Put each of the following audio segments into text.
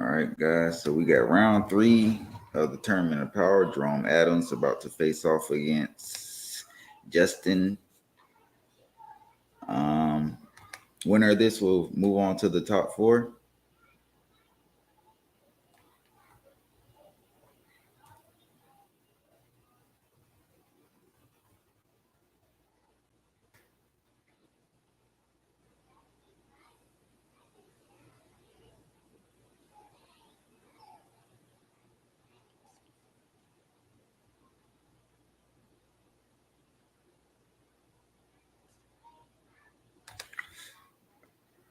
All right, guys. So we got round 3 of the Tournament of Power. Jerome Adams about to face off against Justin. Winner of this will move on to the top 4.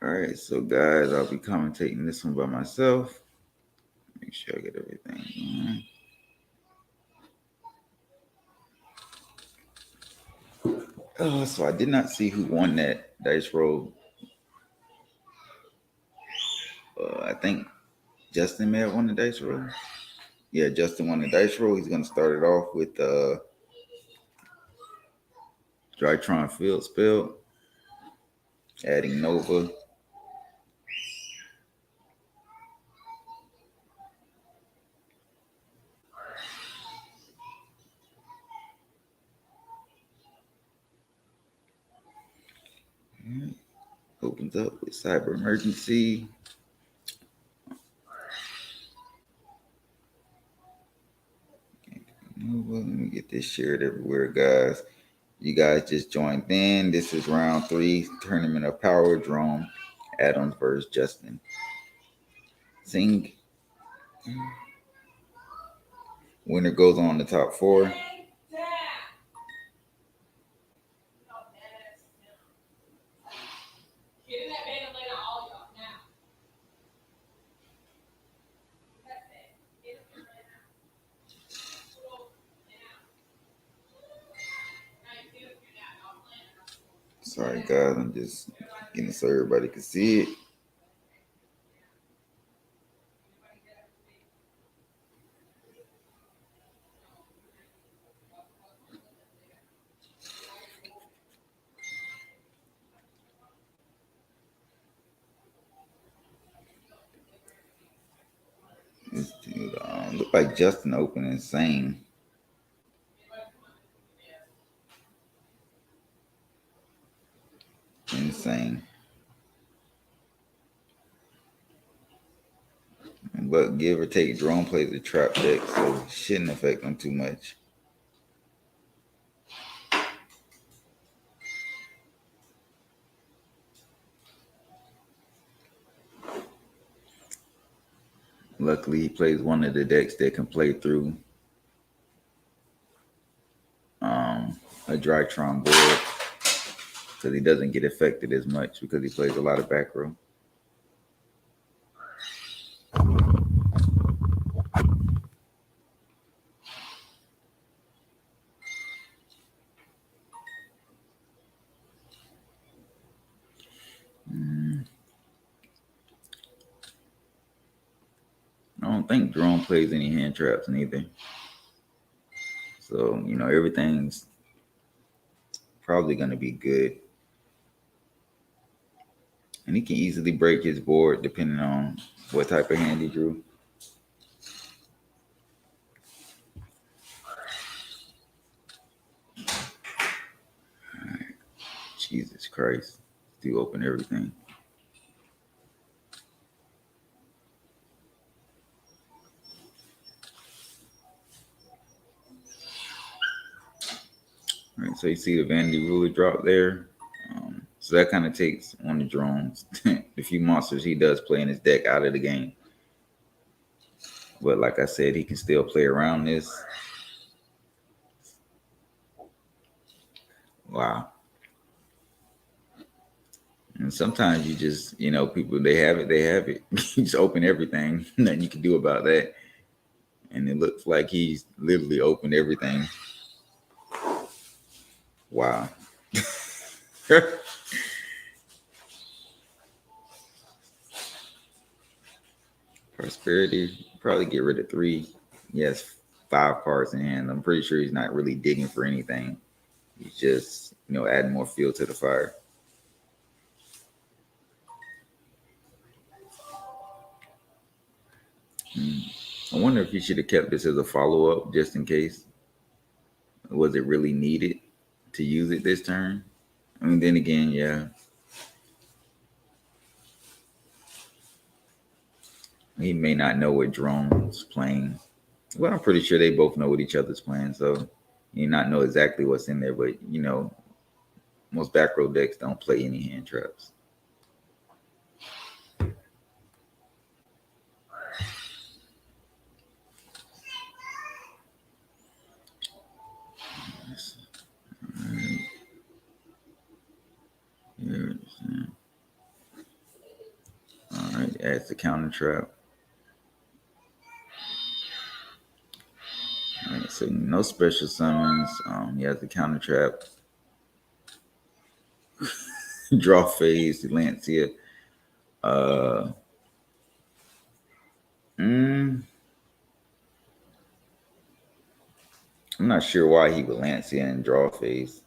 All right, so guys, I'll be commentating this one by myself. Make sure I get everything. Oh, so I did not see who won that dice roll. I think Justin may have won the dice roll. Yeah, Justin won the dice roll. He's going to start it off with Drytron Field Spell, adding Nova. Opens up with Cyber Emergency. Let me get this shared everywhere, guys. You guys just joined in. This is round 3, Tournament of Power. Jerome Adams versus Justin. Singh. Winner goes on the top 4. Sorry, guys. I'm just getting so everybody can see it. This dude look like Justin opening Insane. Insane. But give or take, Jerome plays a trap deck, so it shouldn't affect him too much. Luckily, he plays one of the decks that can play through a Drytron board, because he doesn't get affected as much because he plays a lot of back row. I don't think Jerome plays any hand traps neither. So, everything's probably going to be good. And he can easily break his board depending on what type of hand he drew. All right. Jesus Christ. Do open everything. All right, so you see the Vanity Ruler drop there. So that kind of takes one of Jerome's the few monsters he does play in his deck out of the game. But like I said, he can still play around this. Wow. And sometimes you just, people, they have it. You just open everything. Nothing you can do about that. And it looks like he's literally opened everything. Wow. Prosperity, probably get rid of 3. Yes, 5 cards in hand. I'm pretty sure he's not really digging for anything. He's just, adding more fuel to the fire. I wonder if he should have kept this as a follow up just in case. Was it really needed to use it this turn? I mean, then again, yeah, he may not know what Jerome's playing. Well, I'm pretty sure they both know what each other's playing, so you not know exactly what's in there. But most back row decks don't play any hand traps. All right, adds the counter trap. All right, so no special summons. He has the counter trap. Draw phase, Lancia. Uh, mm, I'm not sure why he would Lancia and draw phase.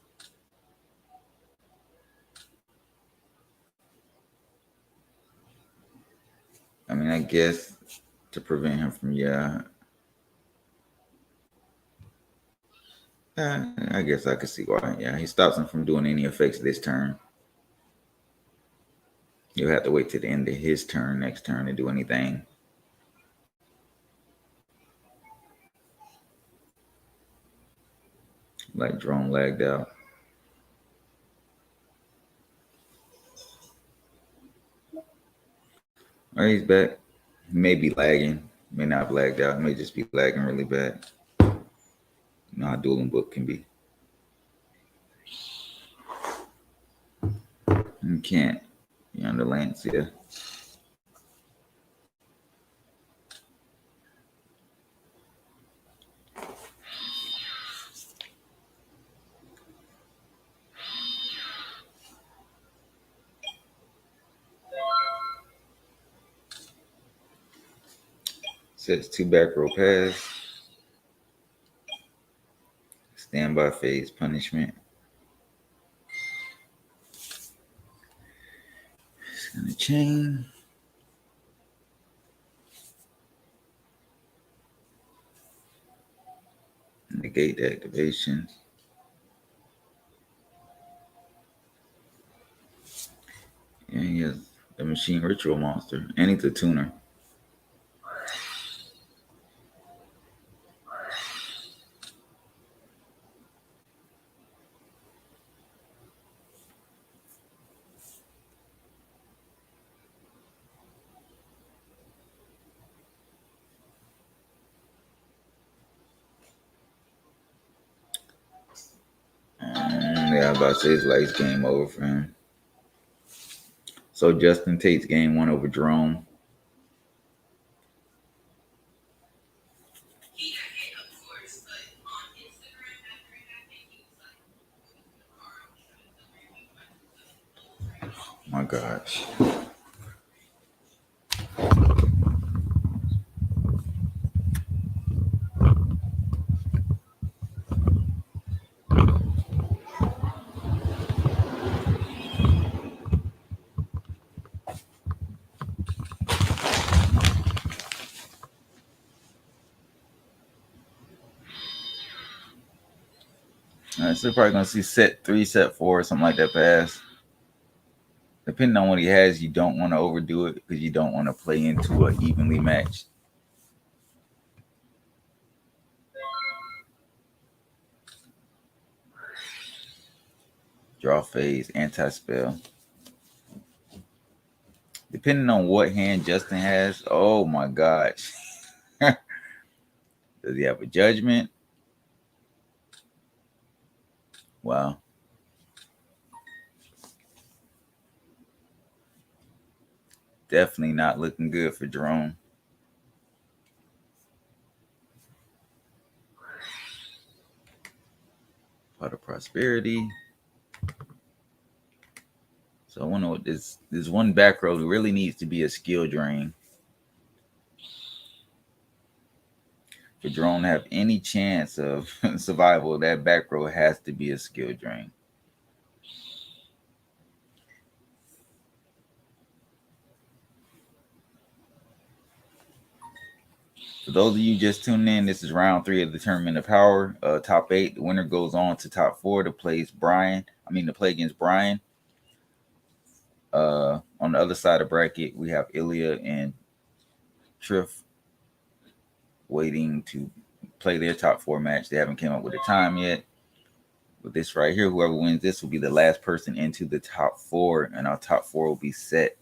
I mean, I guess to prevent him from I guess I could see why. Yeah, he stops him from doing any effects this turn. You'll have to wait till the end of his turn next turn to do anything. Like Jerome lagged out. All right, he's back. He may be lagging. May not have lagged out. He may just be lagging really bad. You know how dueling book can be. You can't. You're under Lancia. Sets 2 back row pass. Standby phase punishment. It's gonna chain. Negate the activation. And he has the machine ritual monster. And he's a tuner. Yeah, I'm about to say it's like it's game over for him. So Justin takes game 1 over Jerome. My gosh. All right, so we're probably gonna see set 3, set 4, something like that pass. Depending on what he has, you don't want to overdo it because you don't want to play into an evenly matched. Draw phase, anti-spell. Depending on what hand Justin has, oh my gosh. Does he have a judgment? Wow. Definitely not looking good for Jerome. Part of prosperity. So I wonder what this one back row really needs to be a skill drain. For Jerome to have any chance of survival, that back row has to be a skill drain. For those of you just tuning in, this is round 3 of the Tournament of Power. Top 8. The winner goes on to top 4 to play against Brian. On the other side of the bracket, we have Ilya and Triff waiting to play their top 4 match. They haven't came up with a time yet. With this right here, whoever wins this will be the last person into the top 4, and our top 4 will be set.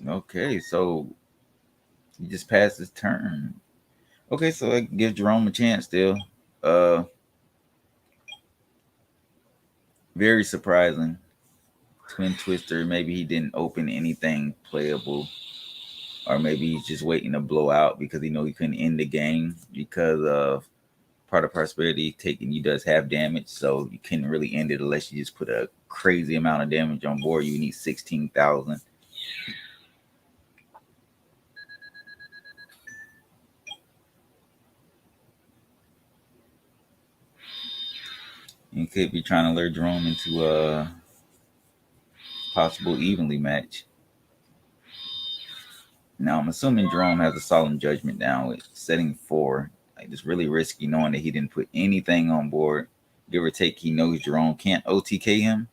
Okay, so he just passed his turn. Okay, so I give Jerome a chance still. Very surprising. Twin Twister. Maybe he didn't open anything playable, or maybe he's just waiting to blow out because he know he couldn't end the game because of part of prosperity taking you does have damage, so you couldn't really end it unless you just put a crazy amount of damage on board. You need 16,000. You could be trying to lure Jerome into a possible evenly match. Now I'm assuming Jerome has a solemn judgment down with setting 4. Like, it's really risky knowing that he didn't put anything on board. Give or take, he knows Jerome can't OTK him.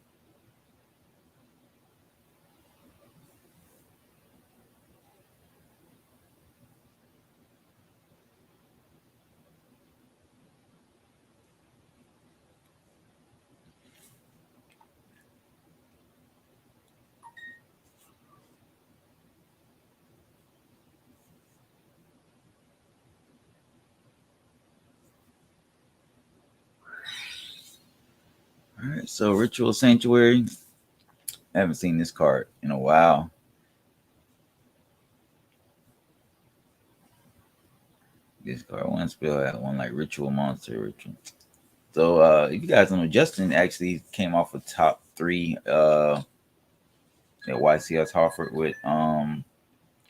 All right, so Ritual Sanctuary. I haven't seen this card in a while. This card, one spell at one like Ritual Monster Ritual. So if you guys know, Justin actually came off of top 3 at YCS Hartford with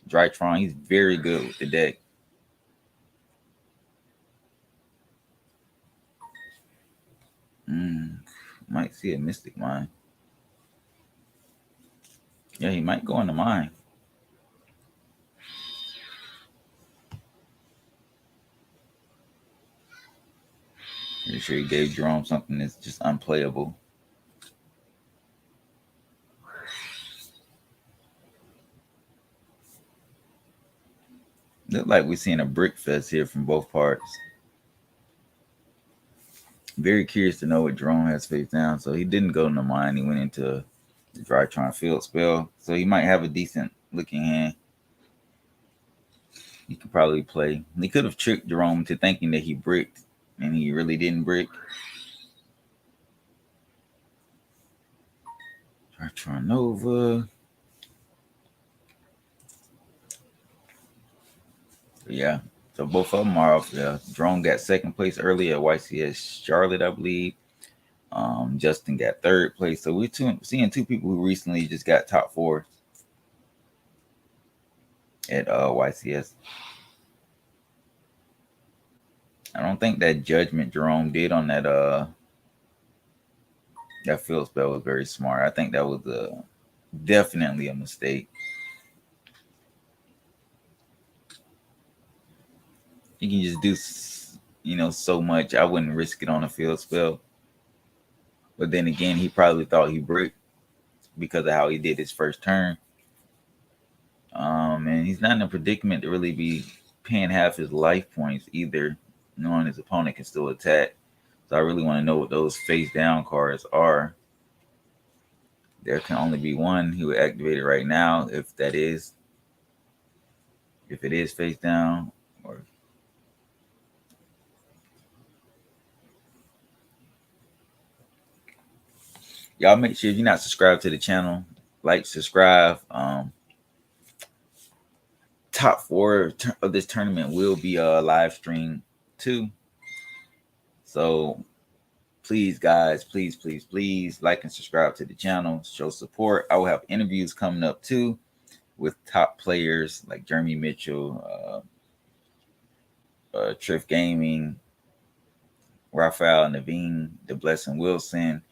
Drytron. He's very good with the deck. Might see a Mystic Mine. Yeah, he might go into mine. Pretty sure he gave Jerome something that's just unplayable. Look like we're seeing a brick fest here from both parts. Very curious to know what Jerome has face down. So he didn't go into mine. He went into the Drytron Field spell. So he might have a decent looking hand. He could probably play. He could have tricked Jerome into thinking that he bricked, and he really didn't brick. Drytron Nova. Yeah. So both of them are off. Yeah. Jerome got second place early at YCS Charlotte, I believe. Justin got third place. So we're seeing 2 people who recently just got top 4 at YCS. I don't think that judgment Jerome did on that field spell was very smart. I think that was definitely a mistake. You can just do so much. I wouldn't risk it on a field spell. But then again, he probably thought he bricked because of how he did his first turn. And he's not in a predicament to really be paying half his life points either, knowing his opponent can still attack. So I really want to know what those face down cards are. There can only be one he would activate it right now if it is face down. Or y'all make sure if you're not subscribed to the channel, like, subscribe. Top 4 of this tournament will be live stream too. So please, guys, please like and subscribe to the channel. Show support. I will have interviews coming up too with top players like Jeremy Mitchell, Triff Gaming, Raphael Naveen, The Blessing Wilson.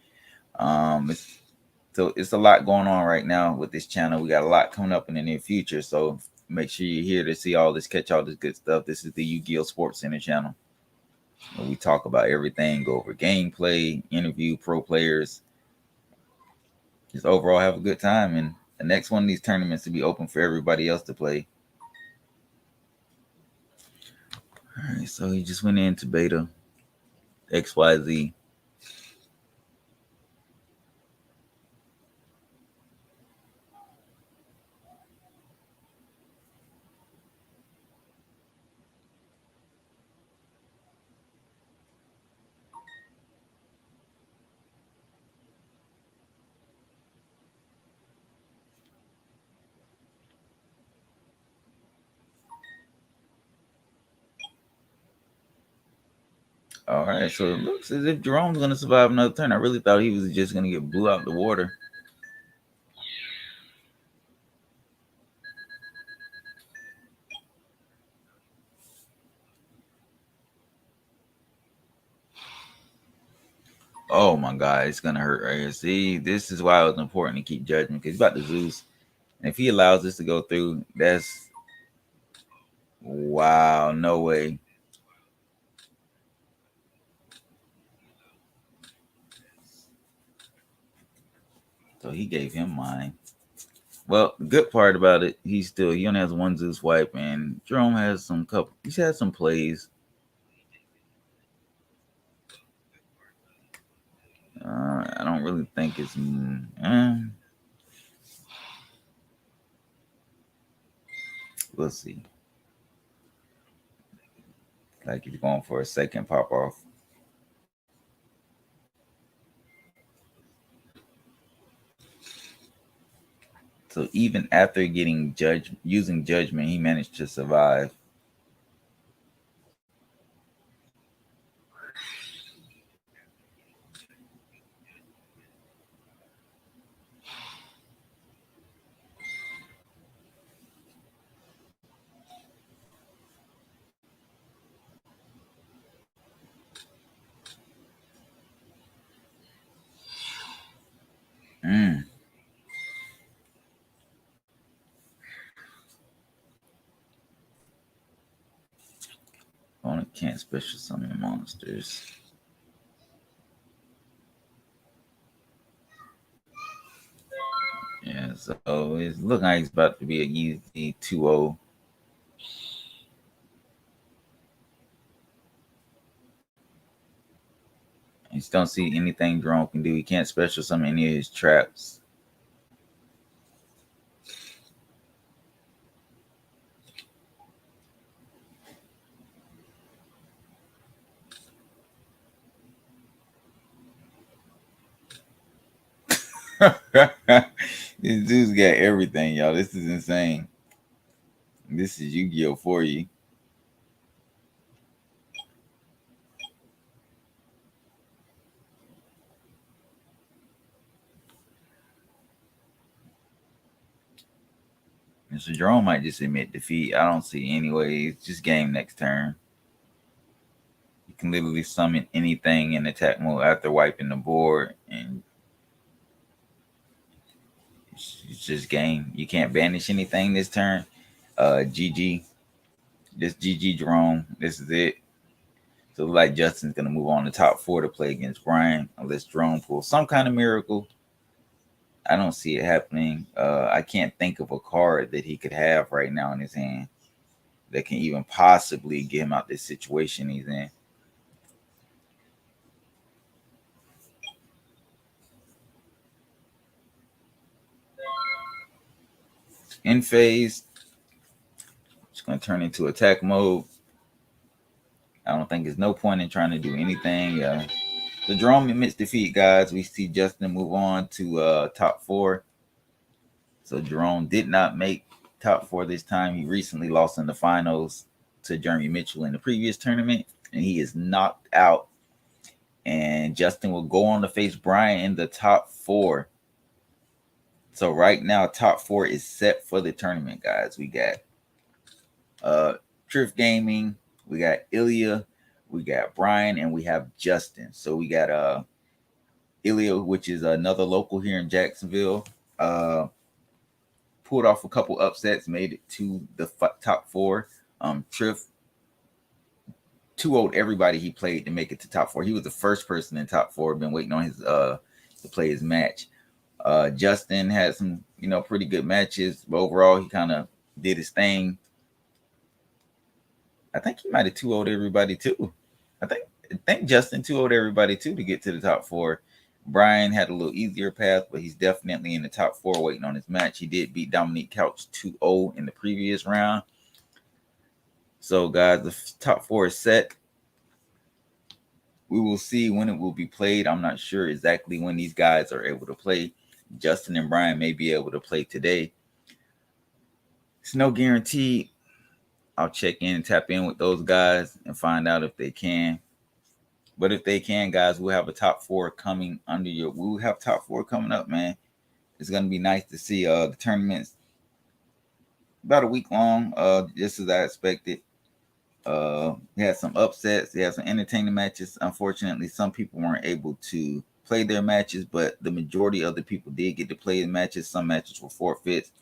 So it's a lot going on right now with this channel. We got a lot coming up in the near future. So make sure you're here to see all this, catch all this good stuff. This is the Yu-Gi-Oh! Sports Center channel, where we talk about everything, go over gameplay, interview pro players, just overall have a good time. And the next one of these tournaments to be open for everybody else to play. All right, so he just went into beta XYZ. All right, so it looks as if Jerome's going to survive another turn. I really thought he was just going to get blew out the water. Oh my God, it's going to hurt right here. See, this is why it was important to keep judgment, because he's about to Zeus. And if he allows this to go through, that's... Wow, no way. So he gave him mine. Well, the good part about it, he only has one Zeus wipe, and Jerome has he's had some plays. I don't really think it's we'll see. Like he's going for a second pop off. So even after using judgment, he managed to survive. Opponent can't special summon monsters. Yeah, so it's looking like it's about to be an easy 2-0. I just don't see anything Jerome can do. He can't special summon any of his traps. This dude's got everything, y'all. This is insane. This is Yu-Gi-Oh! For you. And so Jerome might just admit defeat. I don't see any way. It's just game next turn. You can literally summon anything in attack mode after wiping the board, and it's just game. You can't banish anything this turn. GG. This GG Jerome. This is it. So like Justin's gonna move on to top 4 to play against Brian, unless Jerome pulls some kind of miracle. I don't see it happening. I can't think of a card that he could have right now in his hand that can even possibly get him out this situation he's in. In phase, it's going to turn into attack mode. I don't think there's no point in trying to do anything. So Jerome admits defeat, guys. We see Justin move on to top 4. So Jerome did not make top 4 this time. He recently lost in the finals to Jeremy Mitchell in the previous tournament, and he is knocked out. And Justin will go on to face Brian in the top 4. So right now, top 4 is set for the tournament, guys. We got Triff Gaming, we got Ilya, we got Brian, and we have Justin. So we got Ilya, which is another local here in Jacksonville, pulled off a couple upsets, made it to the top four. Triff 2-0'd everybody he played to make it to top four. He was the first person in top four. Been waiting on his to play his match. Justin had some, pretty good matches, but overall he kind of did his thing. I think he might have 2-0'd everybody too. I think Justin 2-0'd everybody too to get to the top four. Brian had a little easier path, but he's definitely in the top four waiting on his match. He did beat Dominique Couch 2-0 in the previous round. So, guys, the top four is set. We will see when it will be played. I'm not sure exactly when these guys are able to play. Justin and Brian may be able to play today. It's no guarantee. I'll check in and tap in with those guys and find out if they can. But if they can, guys, we'll have a top four coming we'll have top four coming up, man. It's going to be nice to see the tournaments about a week long, just as I expected. We had some upsets. We had some entertaining matches. Unfortunately, some people weren't able to play their matches, but the majority of the people did get to play the matches. Some matches were forfeits.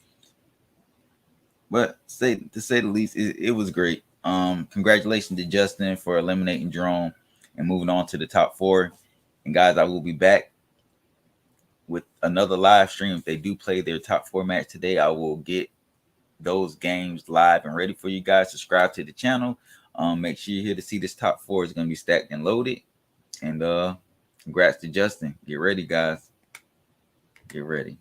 But to say the least, it was great. Congratulations to Justin for eliminating Jerome and moving on to the top four. And guys, I will be back with another live stream. If they do play their top four match today, I will get those games live and ready for you guys. Subscribe to the channel. Make sure you're here to see this top four is going to be stacked and loaded. And congrats to Justin. Get ready, guys. Get ready.